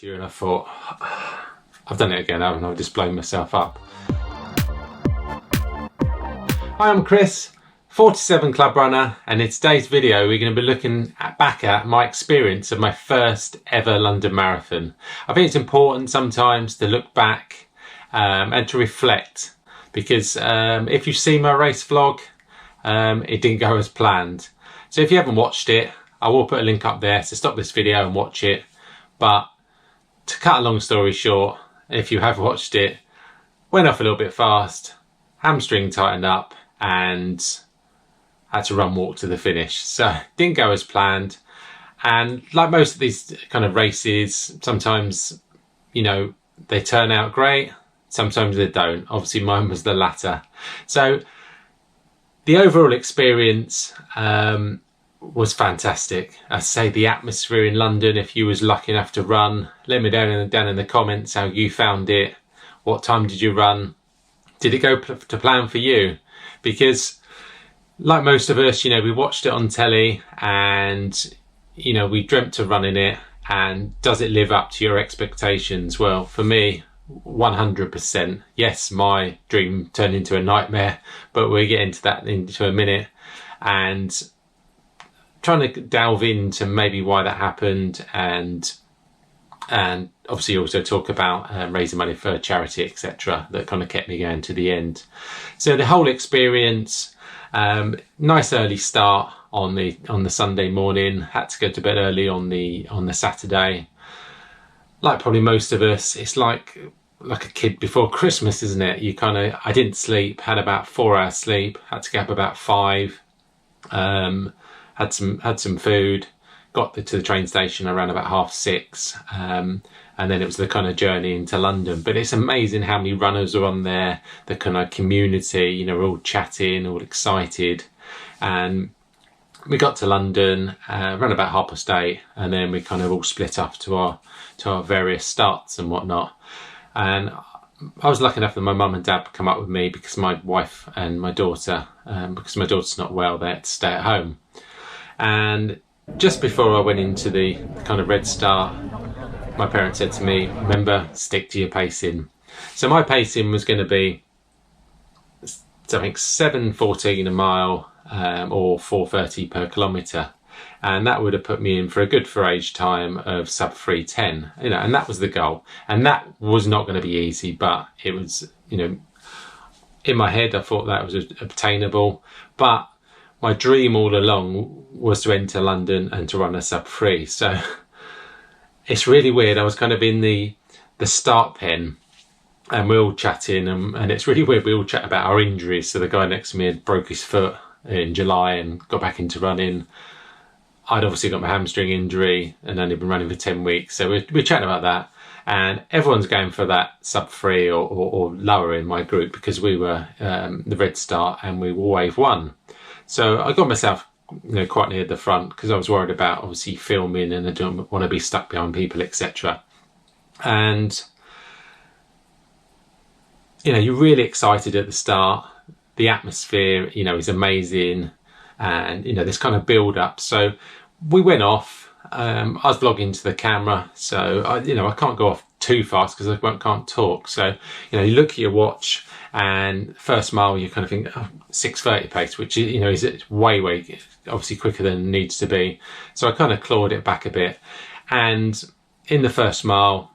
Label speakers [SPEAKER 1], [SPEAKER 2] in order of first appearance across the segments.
[SPEAKER 1] to you and I thought, I've done it again, haven't I? I've just blown myself up. Hi, I'm Chris, 47 club runner, and in today's video we're going to be looking back at my experience of my first ever London Marathon. I think it's important sometimes to look back and to reflect, because if you've seen my race vlog, it didn't go as planned. So if you haven't watched it, I will put a link up there, so stop this video and watch it. But to cut a long story short, if you have watched it, went off a little bit fast, hamstring tightened up, and had to run walk to the finish. So didn't go as planned. And like most of these kind of races, sometimes, you know, they turn out great, sometimes they don't. Obviously mine was the latter. So the overall experience was fantastic. I say the atmosphere in London, if you was lucky enough to run, let me know down in the comments how you found it. What time did you run? Did it go to plan for you? Because like most of us, you know, we watched it on telly and, you know, we dreamt of running it. And does it live up to your expectations? Well, for me, 100%. Yes, my dream turned into a nightmare, but we'll get into that into a minute. And trying to delve into maybe why that happened, and obviously also talk about raising money for charity, etc. That kind of kept me going to the end. So the whole experience, nice early start on the Sunday morning. Had to go to bed early on the Saturday. Like probably most of us, it's like a kid before Christmas, isn't it? I didn't sleep. Had about 4 hours sleep. Had to get up about 5. Had some food, got to the train station around about 6:30, and then it was the kind of journey into London. But it's amazing how many runners are on there, the kind of community, you know, we're all chatting, all excited. And we got to London around about 8:30, and then we kind of all split up to our various starts and whatnot. And I was lucky enough that my mum and dad come up with me, because my wife and my daughter, because my daughter's not well, they had to stay at home. And just before I went into the kind of red start, my parents said to me, remember, stick to your pacing. So my pacing was going to be something 7:14 a mile, or 4:30 per kilometre. And that would have put me in for a good for age time of sub 3:10, you know, and that was the goal. And that was not going to be easy, but it was, you know, in my head I thought that was obtainable. But my dream all along was to enter London and to run a sub 3. So it's really weird. I was kind of in the start pen, and we're all chatting, and it's really weird. We all chat about our injuries. So the guy next to me had broke his foot in July and got back into running. I'd obviously got my hamstring injury and only been running for 10 weeks. So we're chatting about that. And everyone's going for that sub 3 or lower in my group, because we were the red start and we were wave 1. So I got myself, you know, quite near the front, because I was worried about obviously filming and I don't want to be stuck behind people, etc. And, you know, you're really excited at the start. The atmosphere, you know, is amazing. And, you know, this kind of build up. So we went off. I was vlogging to the camera, so I can't go off too fast because I can't talk. So, you know, you look at your watch, and first mile you kind of think, oh, 6:30 pace, which, you know, is way obviously quicker than it needs to be. So I kind of clawed it back a bit, and in the first mile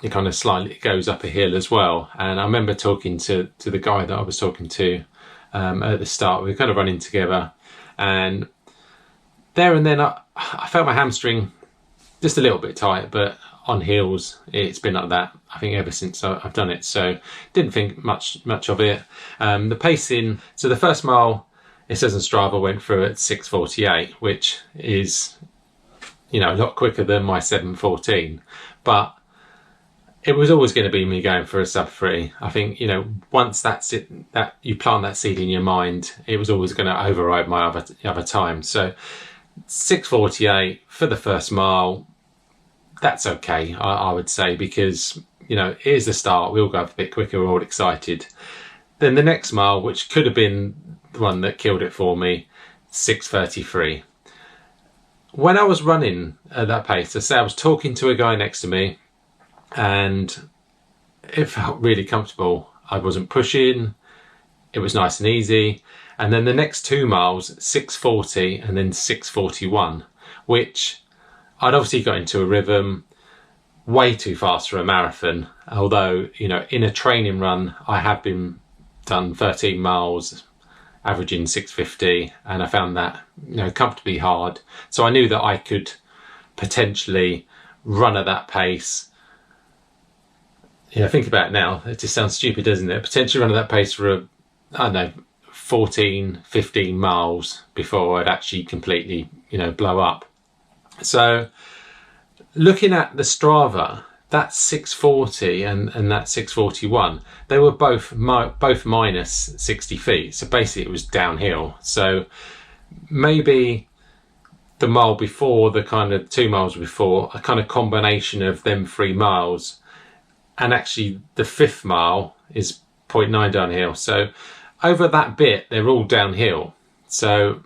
[SPEAKER 1] it kind of slightly goes up a hill as well. And I remember talking to the guy that I was talking to at the start. We were kind of running together, and there and then I felt my hamstring just a little bit tight, but on hills it's been like that, I think, ever since I've done it. So didn't think much of it. The pacing, so the first mile, it says on Strava, went through at 6:48, which is, you know, a lot quicker than my 7:14. But it was always going to be me going for a sub 3. I think, you know, once that's it, that you plant that seed in your mind, it was always going to override my other time. So 6:48 for the first mile, that's okay, I would say, because, you know, here's the start. We all go up a bit quicker, we're all excited. Then the next mile, which could have been the one that killed it for me, 6:33. When I was running at that pace, I say I was talking to a guy next to me, and it felt really comfortable. I wasn't pushing, it was nice and easy. And then the next 2 miles, 6:40 and then 6:41, which I'd obviously got into a rhythm, way too fast for a marathon. Although, you know, in a training run, I have done 13 miles, averaging 6:50, and I found that, you know, comfortably hard. So I knew that I could potentially run at that pace. You know, think about it now, it just sounds stupid, doesn't it? Potentially run at that pace for I don't know, 14, 15 miles before I'd actually completely, you know, blow up. So looking at the Strava, that 6:40 and that 6:41, they were both minus 60 feet. So basically it was downhill. So maybe the mile before, the kind of 2 miles before, a kind of combination of them 3 miles, and actually the 5th mile is 0.9 downhill. So over that bit, they're all downhill. So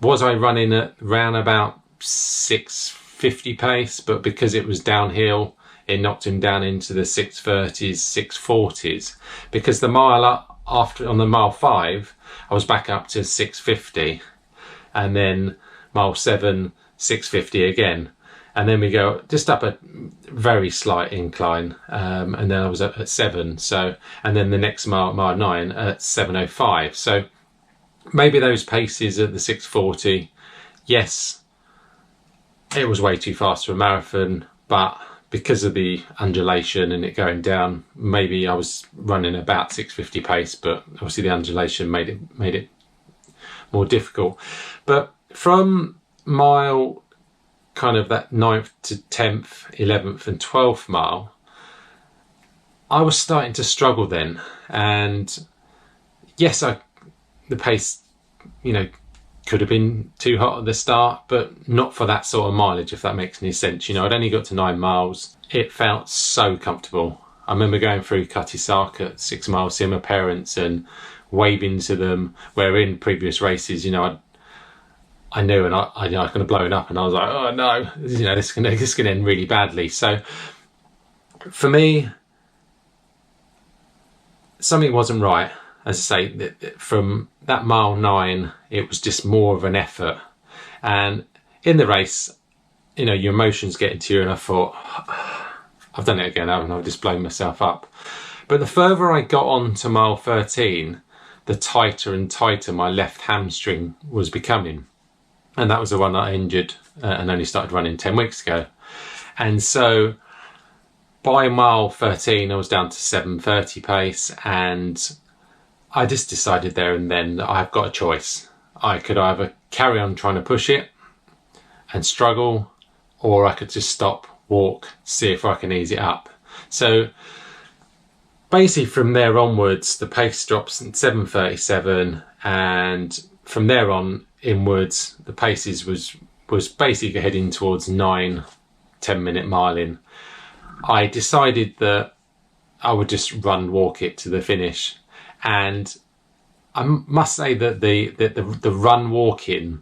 [SPEAKER 1] was I running at round about 6:50 pace, but because it was downhill, it knocked him down into the 6:30s, 6:40s. Because the mile up after, on the mile 5, I was back up to 6:50, and then mile 7, 6:50 again. And then we go just up a very slight incline, and then I was up at 7. So, and then the next mile 9 at 7:05. So maybe those paces at the 6:40, yes, it was way too fast for a marathon, but because of the undulation and it going down, maybe I was running about 6:50 pace, but obviously the undulation made it more difficult. But from mile kind of that 9th to 10th, 11th and 12th mile, I was starting to struggle then. And yes, the pace, you know, could have been too hot at the start, but not for that sort of mileage, if that makes any sense. You know, I'd only got to 9 miles. It felt so comfortable. I remember going through Cutty-Sark at 6 miles, seeing my parents and waving to them, where in previous races, you know, I knew, and I was going to blow it up, and I was like, oh no, you know, this can end really badly. So for me, something wasn't right. As I say, from that mile 9, it was just more of an effort. And in the race, you know, your emotions get into you, and I thought, I've done it again, haven't I? I've just blown myself up. But the further I got on to mile 13, the tighter and tighter my left hamstring was becoming. And that was the one that I injured and only started running 10 weeks ago. And so by mile 13, I was down to 7:30 pace, and I just decided there and then that I've got a choice. I could either carry on trying to push it and struggle, or I could just stop, walk, see if I can ease it up. So basically from there onwards, the pace drops in 7:37, and from there on inwards, the paces was basically heading towards 9-10 minute miling. I decided that I would just walk it to the finish. And I must say that the run walking,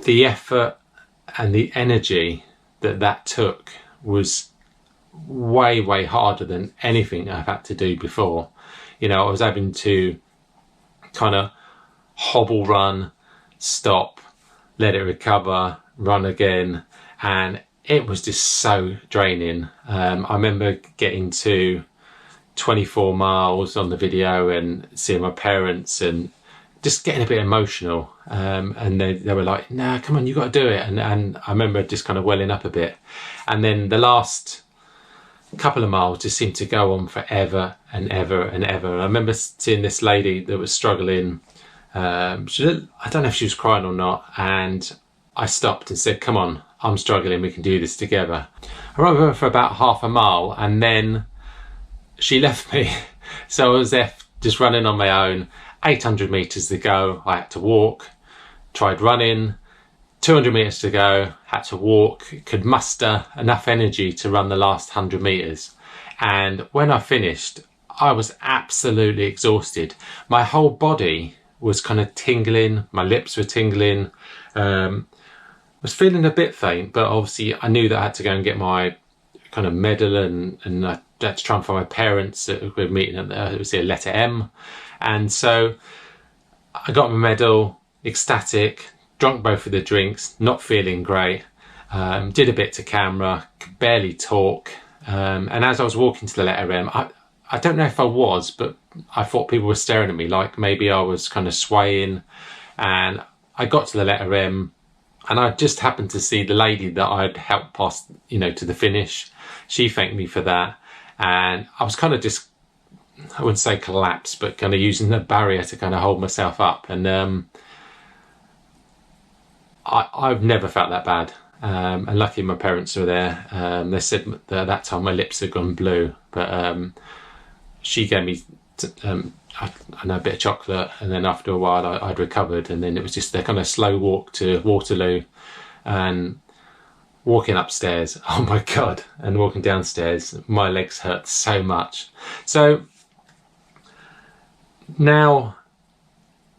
[SPEAKER 1] the effort and the energy that took was way harder than anything I've had to do before. You know, I was having to kind of hobble run, stop, let it recover, run again, and it was just so draining. I remember getting to 24 miles on the video and seeing my parents and just getting a bit emotional, and they were like, "No, come on, you got to do it." And I remember just kind of welling up a bit. And then the last couple of miles just seemed to go on forever and ever and ever. I remember seeing this lady that was struggling. I don't know if she was crying or not, and I stopped and said, "Come on, I'm struggling, we can do this together." I ran with her for about half a mile, and then she left me. So I was there just running on my own. 800 meters to go, I had to walk. Tried running. 200 meters to go, had to walk. Could muster enough energy to run the last 100 meters. And when I finished, I was absolutely exhausted. My whole body was kind of tingling. My lips were tingling. Was feeling a bit faint, but obviously I knew that I had to go and get my kind of medal, and I had to try and find my parents that were meeting at it was the letter M. And so I got my medal, ecstatic, drunk both of the drinks, not feeling great, did a bit to camera, could barely talk. And as I was walking to the letter M, I don't know if I was, but I thought people were staring at me, like maybe I was kind of swaying. And I got to the letter M, and I just happened to see the lady that I'd helped pass, to the finish. She thanked me for that. And I was kind of just, I wouldn't say collapse, but kind of using the barrier to kind of hold myself up. And I've never felt that bad. And luckily my parents were there. They said that at that time my lips had gone blue, but she gave me I know, a bit of chocolate, and then after a while I'd recovered, and then it was just a kind of slow walk to Waterloo and walking upstairs. Oh my God. And walking downstairs, my legs hurt so much. So now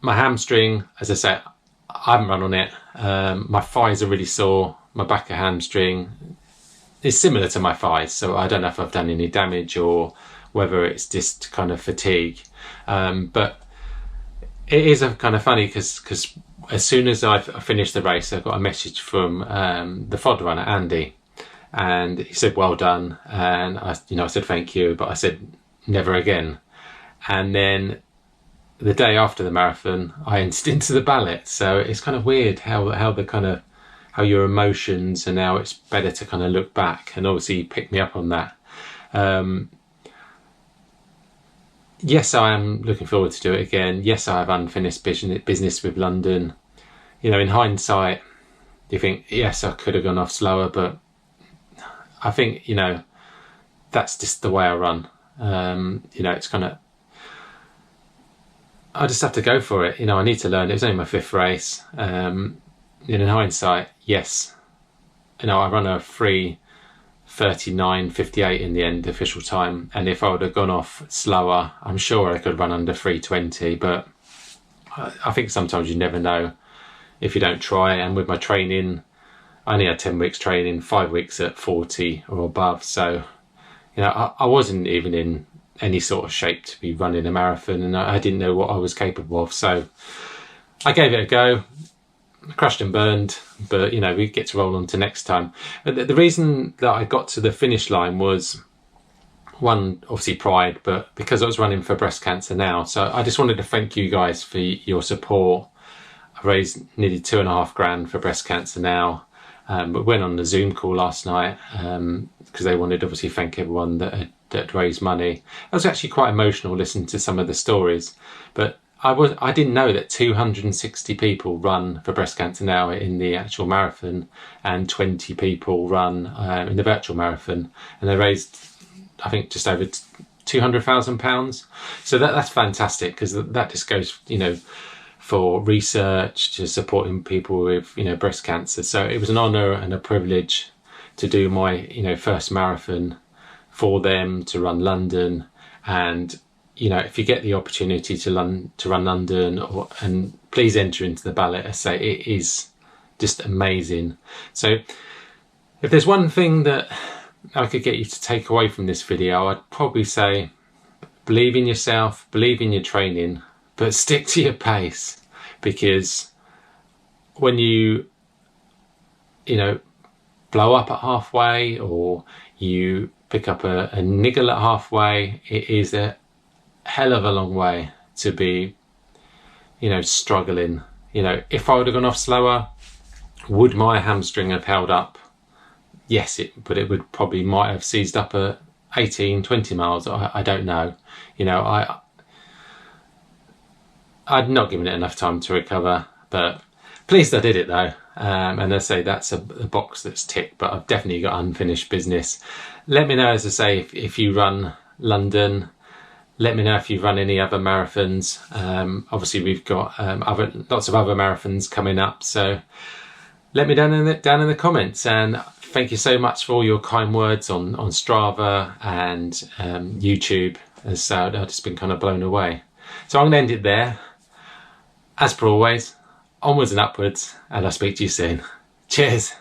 [SPEAKER 1] my hamstring, as I said, I haven't run on it. My thighs are really sore. My back of hamstring is similar to my thighs, so I don't know if I've done any damage or whether it's just kind of fatigue. But it is a kind of funny because as soon as I finished the race, I got a message from the FOD runner, Andy, and he said, well done. And I said, thank you, but I said, never again. And then the day after the marathon, I entered into the ballot. So it's kind of weird how your emotions, and now it's better to kind of look back, and obviously you picked me up on that. Yes, I am looking forward to do it again. Yes, I have unfinished business with London. In hindsight, you think, yes, I could have gone off slower, but I think, that's just the way I run. It's kind of, I just have to go for it. I need to learn. It was only my 5th race. In hindsight, yes, I run a 3:39.58 in the end, official time. And if I would have gone off slower, I'm sure I could run under 3:20. But I think sometimes you never know if you don't try. And with my training, I only had 10 weeks training, 5 weeks at 40 or above. So, I wasn't even in any sort of shape to be running a marathon, and I didn't know what I was capable of. So I gave it a go. Crashed and burned, but we get to roll on to next time. The reason that I got to the finish line was, one, obviously pride, but because I was running for Breast Cancer Now. So I just wanted to thank you guys for your support. I raised nearly $2,500 for Breast Cancer Now. But went on the Zoom call last night because they wanted to obviously thank everyone that had raised money. I was actually quite emotional listening to some of the stories, but I didn't know that 260 people run for Breast Cancer Now in the actual marathon, and 20 people run in the virtual marathon, and they raised, I think, just over £200,000. So that's fantastic, because that just goes, for research, to supporting people with, breast cancer. So it was an honour and a privilege to do my, first marathon for them, to run London. And if you get the opportunity to run London, and please enter into the ballot. I say it is just amazing. So if there's one thing that I could get you to take away from this video, I'd probably say believe in yourself, believe in your training, but stick to your pace, because when you blow up at halfway, or you pick up a niggle at halfway, it is a hell of a long way to be struggling. If I would have gone off slower, would my hamstring have held up? Yes, but it would probably might have seized up at 18-20 miles. I don't know. I'd not given it enough time to recover, but pleased I did it though. And I say that's a box that's ticked, but I've definitely got unfinished business. Let me know, as I say, if you run London. Let me know if you run any other marathons. Obviously we've got lots of other marathons coming up, so let me down in the comments. And thank you so much for all your kind words on Strava and YouTube. As I've just been kind of blown away. So I'm going to end it there. As per always, onwards and upwards, and I'll speak to you soon. Cheers.